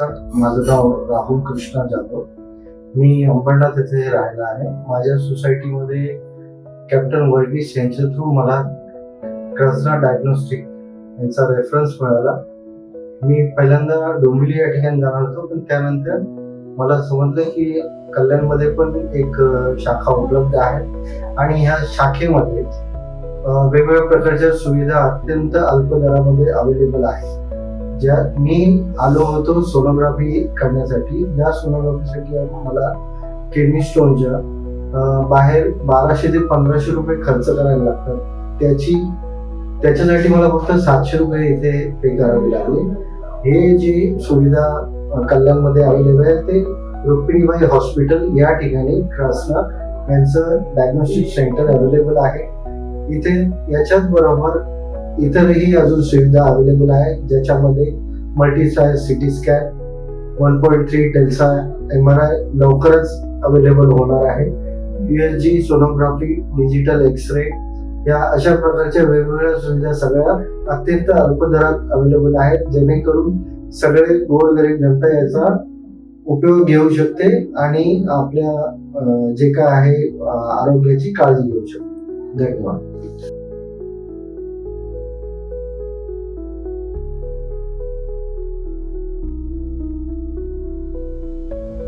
नमस्कार, माझं नाव राहुल कृष्णा जाधव. मी अंबरनाथ येथे राहिला आहे. माझ्या सोसायटीमध्ये कॅप्टन वर्गीस यांच्या थ्रू मला कृष्णा डायग्नोस्टिक यांचा रेफरन्स मिळाला. मी पहिल्यांदा डोंबिवली या ठिकाणी जाणार होतो, पण त्यानंतर मला समजलं की कल्याणमध्ये पण एक शाखा उपलब्ध आहे आणि ह्या शाखेमध्ये वेगवेगळ्या प्रकारच्या सुविधा अत्यंत अल्प दरामध्ये अवेलेबल आहे. ज्या मी आलो होतो सोनोग्राफी करण्यासाठी. या सोनोग्राफीसाठी मला किडनी स्टोनच्या बाहेर 1200 ते 1500 रुपये खर्च करायला लागतात. त्याच्यासाठी मला फक्त 700 रुपये इथे पे करावे लागले. हे जी सुविधा कल्याणमध्ये अवेलेबल आहे ते रुक्मिणीबाई हॉस्पिटल या ठिकाणी कृष्णा यांचं डायग्नोस्टिक सेंटर अवेलेबल आहे. इथे याच्याच बरोबर इतरही अजून सुविधा अवेलेबल आहे, ज्याच्यामध्ये multi size CT scan, 1.3 टेल्सा MRI लवकरच अवेलेबल होणार आहे. USG सोनोग्राफी, डिजिटल एक्सरे या अशा प्रकारच्या वेगवेगळ्या सुविधा सगळ्या अत्यंत अल्प दरात अवेलेबल आहेत, जेणेकरून सगळे गोरगरीब जनता याचा उपयोग घेऊ शकते आणि आपल्या जे काय आहे आरोग्याची काळजी घेऊ शकते. धन्यवाद.